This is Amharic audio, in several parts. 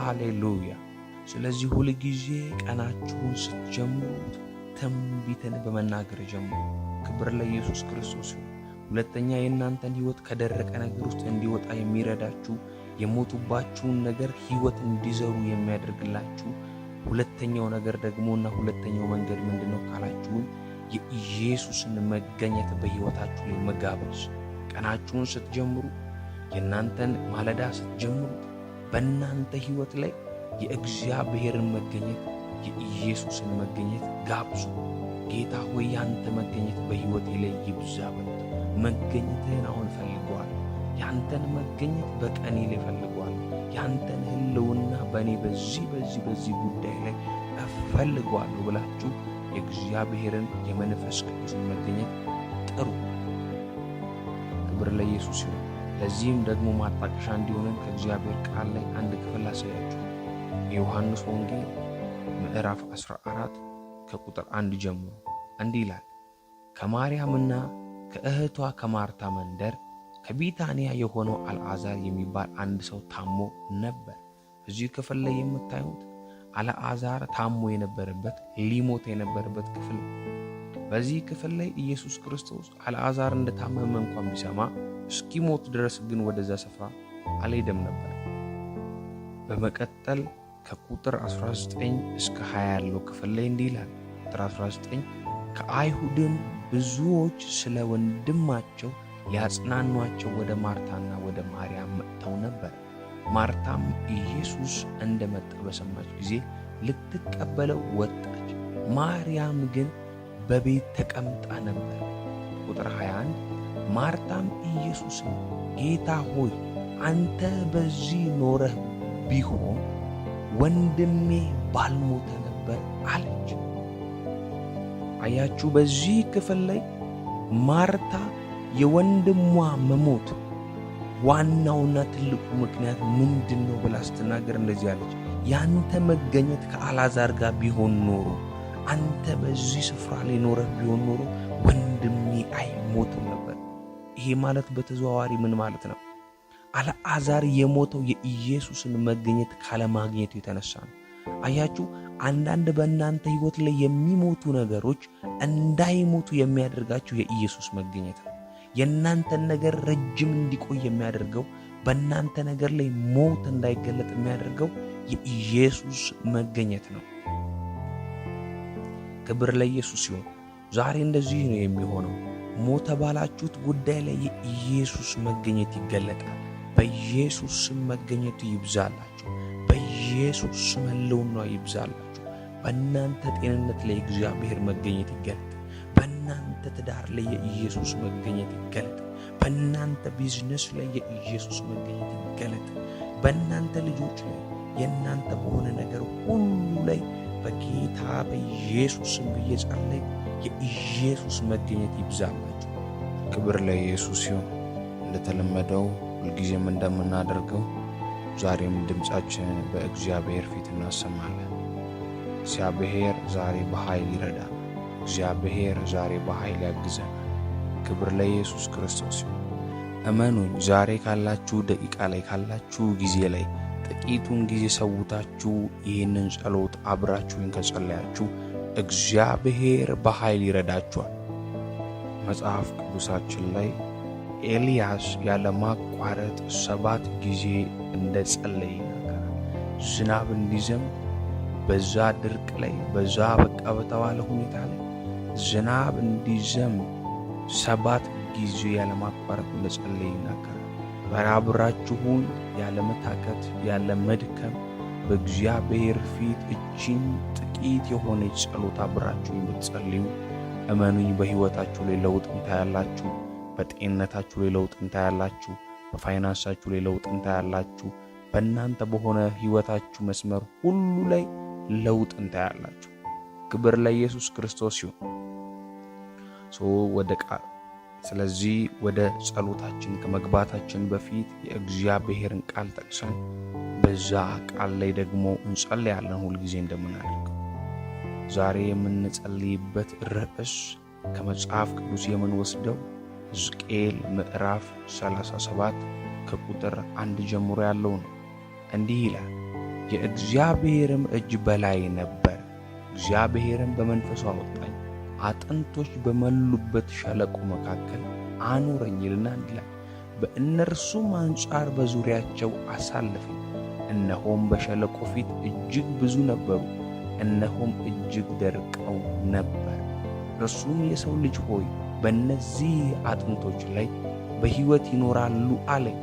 ሃሌሉያ። ስለዚህ ሁል ጊዜ ቀናችሁን ስትጀምሩት ትንቢትን በመናገር ጀምሩ። ክብር ለኢየሱስ ክርስቶስ ይሁን። ሁለተኛ የእናንተን ሕይወት ከደረቀ ነገር ውስጥ እንዲወጣ የሚረዳችሁ የሞቱባችሁን ነገር ሕይወት እንዲዘሩ የሚያደርግላችሁ ሁለተኛው ነገር ደግሞና ሁለተኛው መንገድ ምንድነው ካላችሁን የኢየሱስን መገኘት በሕይወታችሁ ላይ መጋበዝ። ቀናችሁን ስትጀምሩ የእናንተን ማለዳ ስትጀምሩት በእናንተ ሕይወት ላይ የእግዚአብሔርን መገኘት የኢየሱስን መገኘት ጋብዙ። ጌታ ሆይ ያንተ መገኘት በሕይወቴ ላይ ይብዛ በሉት። መገኘትህን አሁን ፈልገዋል። ያንተን መገኘት በቀኔ ላይ ፈልገዋል። ያንተን ህልውና በእኔ በዚህ ጉዳይ ላይ እፈልገዋለሁ ብላችሁ የእግዚአብሔርን የመንፈስ ቅዱስን መገኘት ጥሩ። ክብር ለኢየሱስ ይሁን። ለዚህም ደግሞ ማጣቀሻ እንዲሆነን ከእግዚአብሔር ቃል ላይ አንድ ክፍል አሳያችሁ። የዮሐንስ ወንጌል ምዕራፍ 14 ከቁጥር 1 ጀምሮ እንዲህ ይላል። ከማርያምና ከእህቷ ከማርታ መንደር ከቢታንያ የሆነው አልዓዛር የሚባል አንድ ሰው ታሞ ነበር። እዚህ ክፍል ላይ የምታዩት አልዓዛር ታሞ የነበረበት ሊሞት የነበረበት ክፍል ነው። በዚህ ክፍል ላይ ኢየሱስ ክርስቶስ አልዓዛር እንደታመመ እንኳን ቢሰማ እስኪሞት ድረስ ግን ወደዛ ስፍራ አልሄደም ነበር። በመቀጠል ከቁጥር 19 እስከ 20 ያለው ክፍል ላይ እንዲህ ይላል። ቁጥር 19 ከአይሁድም ብዙዎች ስለ ወንድማቸው ሊያጽናኗቸው ወደ ማርታና ወደ ማርያም መጥተው ነበር። ማርታም ኢየሱስ እንደመጣ በሰማች ጊዜ ልትቀበለው ወጣች። ማርያም ግን በቤት ተቀምጣ ነበር። ቁጥር 21 ማርታም ኢየሱስን ጌታ ሆይ አንተ በዚህ ኖረህ ቢሆን ወንድሜ ባልሞተ ነበር አለች። አያችሁ፣ በዚህ ክፍል ላይ ማርታ የወንድሟ መሞት ዋናውና ትልቁ ምክንያት ምንድነው ብላ ስትናገር እንደዚህ አለች። ያንተ መገኘት ከአልዓዛር ጋር ቢሆን ኖሮ፣ አንተ በዚህ ስፍራ ላይ ኖረህ ቢሆን ኖሮ ወንድሜ አይሞትም ነበር። ይሄ ማለት በተዘዋዋሪ ምን ማለት ነው? አልዓዛር የሞተው የኢየሱስን መገኘት ካለማግኘቱ የተነሳ ነው። አያችሁ፣ አንዳንድ በእናንተ ሕይወት ላይ የሚሞቱ ነገሮች እንዳይሞቱ የሚያደርጋችሁ የኢየሱስ መገኘት ነው። የእናንተን ነገር ረጅም እንዲቆይ የሚያደርገው በእናንተ ነገር ላይ ሞት እንዳይገለጥ የሚያደርገው የኢየሱስ መገኘት ነው። ክብር ለኢየሱስ ይሁን። ዛሬ እንደዚህ ነው የሚሆነው። ሞተ ባላችሁት ጉዳይ ላይ የኢየሱስ መገኘት ይገለጣል። በኢየሱስ መገኘቱ ይብዛላችሁ። በኢየሱስ ህልውናው ይብዛላችሁ። በእናንተ ጤንነት ላይ እግዚአብሔር መገኘት ይገለጥ። በእናንተ ትዳር ላይ የኢየሱስ መገኘት ይገለጥ። በእናንተ ቢዝነስ ላይ የኢየሱስ መገኘት ይገለጥ። በእናንተ ልጆች ላይ የእናንተ በሆነ ነገር ሁሉ ላይ በጌታ በኢየሱስ ስም እየጸለይ የኢየሱስ መገኘት ይብዛላችሁ። ክብር ለኢየሱስ ይሁን። እንደተለመደው ሁልጊዜም እንደምናደርገው ዛሬም ድምፃችንን በእግዚአብሔር ፊት እናሰማለን። እግዚአብሔር ዛሬ በኃይል ይረዳል። እግዚአብሔር ዛሬ በኃይል ያግዘናል። ክብር ለኢየሱስ ክርስቶስ ይሁን። እመኑኝ፣ ዛሬ ካላችሁ ደቂቃ ላይ ካላችሁ ጊዜ ላይ ጥቂቱን ጊዜ ሰውታችሁ ይህንን ጸሎት አብራችሁን ከጸለያችሁ እግዚአብሔር በኃይል ይረዳችኋል። መጽሐፍ ቅዱሳችን ላይ ኤልያስ ያለ ማቋረጥ 7 ጊዜ እንደጸለየ ይናገራል። ዝናብ እንዲዘንብ በዛ ድርቅ ላይ በዛ በቃ በተባለ ሁኔታ ላይ ዝናብ እንዲዘንብ 7 ጊዜ ያለ ማቋረጥ እንደጸለየ ይናገራል። በራብራችሁን ያለ መታከት ያለ መድከም በእግዚአብሔር ፊት እቺን ጥቂት የሆነች ጸሎት አብራችሁ የምትጸልዩ እመኑኝ፣ በሕይወታችሁ ላይ ለውጥ እንታያላችሁ። በጤንነታችሁ ላይ ለውጥ እንታያላችሁ። በፋይናንሳችሁ ላይ ለውጥ እንታያላችሁ። በእናንተ በሆነ ሕይወታችሁ መስመር ሁሉ ላይ ለውጥ እንታያላችሁ። ክብር ለኢየሱስ ክርስቶስ ይሁን። ስለዚህ ወደ ጸሎታችን ከመግባታችን በፊት የእግዚአብሔርን ቃል ጠቅሰን በዛ ቃል ላይ ደግሞ እንጸልያለን። ሁልጊዜ እንደምናደርገው ዛሬ የምንጸልይበት ርዕስ ከመጽሐፍ ቅዱስ የምንወስደው ሕዝቅኤል ምዕራፍ 37 ከቁጥር 1 ጀምሮ ያለው ነው። እንዲህ ይላል፣ የእግዚአብሔርም እጅ በላይ ነበር። እግዚአብሔርም በመንፈሱ አወጣኝ፣ አጥንቶች በሞሉበት ሸለቆ መካከል አኖረኝ ይልና እንዲላል። በእነርሱም አንጻር በዙሪያቸው አሳለፈኝ። እነሆም በሸለቆ ፊት እጅግ ብዙ ነበሩ፣ እነሆም እጅግ ደርቀው ነበር። እርሱም የሰው ልጅ ሆይ በእነዚህ አጥንቶች ላይ በሕይወት ይኖራሉ አለኝ።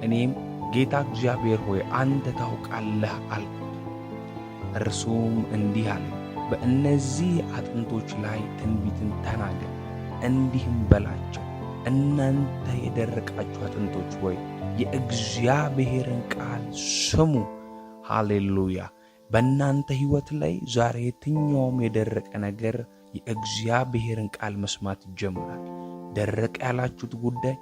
እኔም ጌታ እግዚአብሔር ሆይ አንተ ታውቃለህ አልኩት። እርሱም እንዲህ አለኝ፣ በእነዚህ አጥንቶች ላይ ትንቢትን ተናገር፣ እንዲህም በላቸው፣ እናንተ የደረቃችሁ አጥንቶች ሆይ የእግዚአብሔርን ቃል ስሙ። ሃሌሉያ! በእናንተ ሕይወት ላይ ዛሬ የትኛውም የደረቀ ነገር የእግዚአብሔርን ቃል መስማት ይጀምራል። ደረቀ ያላችሁት ጉዳይ፣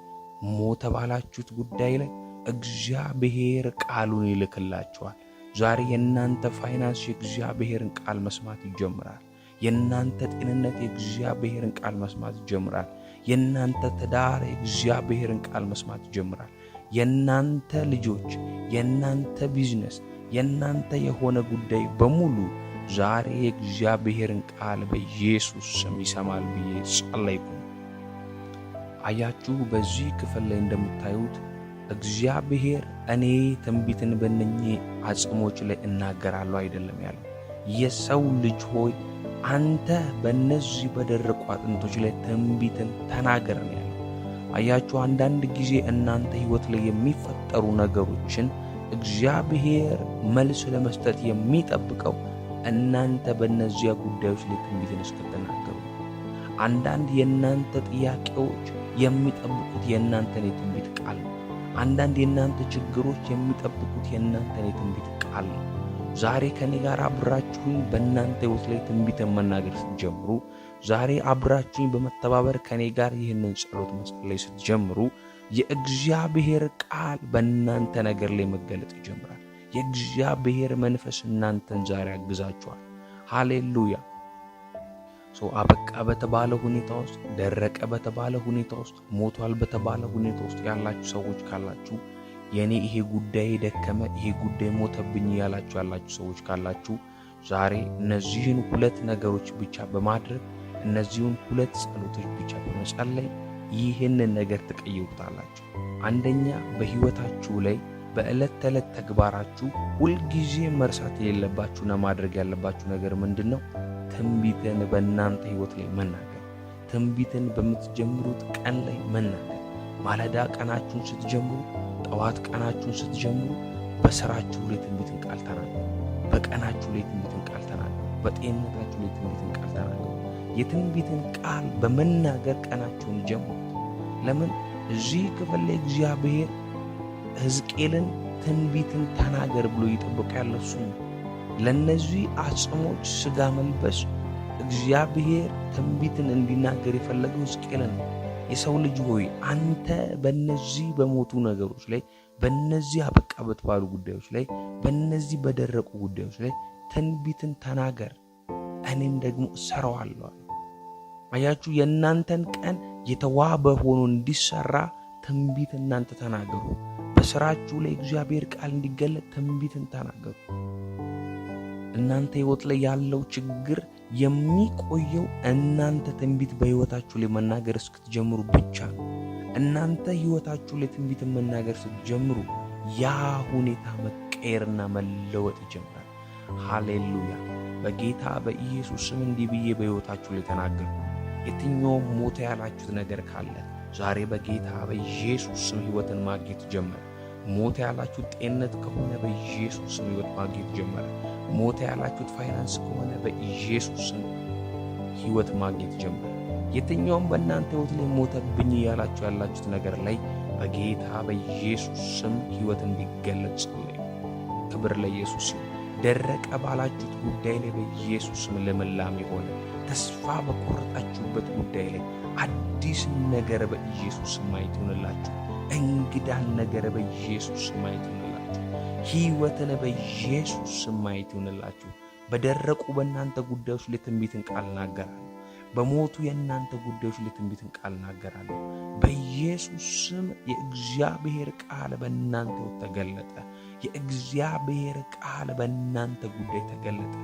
ሞተ ባላችሁት ጉዳይ ላይ እግዚአብሔር ቃሉን ይልክላችኋል። ዛሬ የእናንተ ፋይናንስ የእግዚአብሔርን ቃል መስማት ይጀምራል። የእናንተ ጤንነት የእግዚአብሔርን ቃል መስማት ይጀምራል። የእናንተ ትዳር የእግዚአብሔርን ቃል መስማት ይጀምራል። የእናንተ ልጆች፣ የእናንተ ቢዝነስ፣ የእናንተ የሆነ ጉዳይ በሙሉ ዛሬ የእግዚአብሔርን ቃል በኢየሱስ ስም ይሰማል ብዬ ጸለይኩ። አያችሁ፣ በዚህ ክፍል ላይ እንደምታዩት እግዚአብሔር እኔ ትንቢትን በእነኚህ አጽሞች ላይ እናገራለሁ አይደለም ያለው። የሰው ልጅ ሆይ አንተ በእነዚህ በደረቁ አጥንቶች ላይ ትንቢትን ተናገር ነው ያለው። አያችሁ፣ አንዳንድ ጊዜ እናንተ ሕይወት ላይ የሚፈጠሩ ነገሮችን እግዚአብሔር መልስ ለመስጠት የሚጠብቀው እናንተ በእነዚያ ጉዳዮች ላይ ትንቢትን እስክትናገሩ። አንዳንድ የእናንተ ጥያቄዎች የሚጠብቁት የእናንተን የትንቢት ቃል ነው። አንዳንድ የእናንተ ችግሮች የሚጠብቁት የእናንተን የትንቢት ቃል ነው። ዛሬ ከኔ ጋር አብራችሁኝ በእናንተ ሕይወት ላይ ትንቢትን መናገር ስትጀምሩ፣ ዛሬ አብራችሁኝ በመተባበር ከኔ ጋር ይህንን ጸሎት መጸለይ ስትጀምሩ፣ የእግዚአብሔር ቃል በእናንተ ነገር ላይ መገለጥ ይጀምራል። የእግዚአብሔር መንፈስ እናንተን ዛሬ ያግዛችኋል። ሃሌሉያ! አበቃ በተባለ ሁኔታ ውስጥ፣ ደረቀ በተባለ ሁኔታ ውስጥ፣ ሞቷል በተባለ ሁኔታ ውስጥ ያላችሁ ሰዎች ካላችሁ፣ የኔ ይሄ ጉዳይ ደከመ፣ ይሄ ጉዳይ ሞተብኝ ያላችሁ ሰዎች ካላችሁ፣ ዛሬ እነዚህን ሁለት ነገሮች ብቻ በማድረግ እነዚህን ሁለት ጸሎቶች ብቻ በመጸለይ ይህንን ነገር ትቀይሩታላችሁ። አንደኛ፣ በሕይወታችሁ ላይ በዕለት ተዕለት ተግባራችሁ ሁልጊዜ መርሳት የሌለባችሁና ማድረግ ያለባችሁ ነገር ምንድን ነው? ትንቢትን በእናንተ ሕይወት ላይ መናገር። ትንቢትን በምትጀምሩት ቀን ላይ መናገር። ማለዳ ቀናችሁን ስትጀምሩ፣ ጠዋት ቀናችሁን ስትጀምሩ በሥራችሁ ላይ ትንቢትን ቃል ተናገሩ። በቀናችሁ ላይ ትንቢትን ቃል ተናገሩ። በጤንነታችሁ ላይ ትንቢትን ቃል ተናገሩ። የትንቢትን ቃል በመናገር ቀናችሁን ጀምሩ። ለምን? እዚህ ክፍል ላይ እግዚአብሔር ሕዝቅኤልን ትንቢትን ተናገር ብሎ ይጠብቅ ያለ እሱ ነው። ለነዚህ አጽሞች ሥጋ መልበስ እግዚአብሔር ትንቢትን እንዲናገር የፈለገው ሕዝቅኤልን ነው። የሰው ልጅ ሆይ አንተ በእነዚህ በሞቱ ነገሮች ላይ፣ በእነዚህ አበቃ በተባሉ ጉዳዮች ላይ፣ በእነዚህ በደረቁ ጉዳዮች ላይ ትንቢትን ተናገር፣ እኔም ደግሞ እሰራዋለሁ። አያችሁ፣ የእናንተን ቀን የተዋበ ሆኖ እንዲሰራ ትንቢት እናንተ ተናገሩ። በሥራችሁ ላይ እግዚአብሔር ቃል እንዲገለጥ ትንቢትን ተናገሩ። እናንተ ሕይወት ላይ ያለው ችግር የሚቆየው እናንተ ትንቢት በሕይወታችሁ ላይ መናገር እስክትጀምሩ ብቻ ነው። እናንተ ሕይወታችሁ ላይ ትንቢትን መናገር ስትጀምሩ ያ ሁኔታ መቀየርና መለወጥ ይጀምራል። ሃሌሉያ! በጌታ በኢየሱስ ስም እንዲህ ብዬ በሕይወታችሁ ላይ ተናገርኩ። የትኛውም ሞተ ያላችሁት ነገር ካለ ዛሬ በጌታ በኢየሱስ ስም ሕይወትን ማግኘት ጀመረ። ሞተ ያላችሁት ጤንነት ከሆነ በኢየሱስ ስም ሕይወት ማግኘት ጀመረ። ሞተ ያላችሁት ፋይናንስ ከሆነ በኢየሱስ ስም ሕይወት ማግኘት ጀመረ። የትኛውም በእናንተ ሕይወት ላይ ሞተብኝ ያላችሁት ነገር ላይ በጌታ በኢየሱስ ስም ሕይወት እንዲገለጽ ጸልዩ። ክብር ለኢየሱስ ይሁን። ደረቀ ባላችሁት ጉዳይ ላይ በኢየሱስ ስም ልምላሜ ሆነ። ተስፋ በቆረጣችሁበት ጉዳይ ላይ አዲስ ነገር በኢየሱስ ስም ማየት ይሁንላችሁ። እንግዳን ነገር በኢየሱስ ስም ማየት ይሁንላችሁ። ሕይወትን በኢየሱስ ስም ማየት ይሁንላችሁ። በደረቁ በእናንተ ጉዳዮች ላይ ትንቢትን ቃል እናገራለሁ። በሞቱ የእናንተ ጉዳዮች ላይ ትንቢትን ቃል እናገራለሁ። በኢየሱስ ስም የእግዚአብሔር ቃል በእናንተ ተገለጠ። የእግዚአብሔር ቃል በእናንተ ጉዳይ ተገለጠ።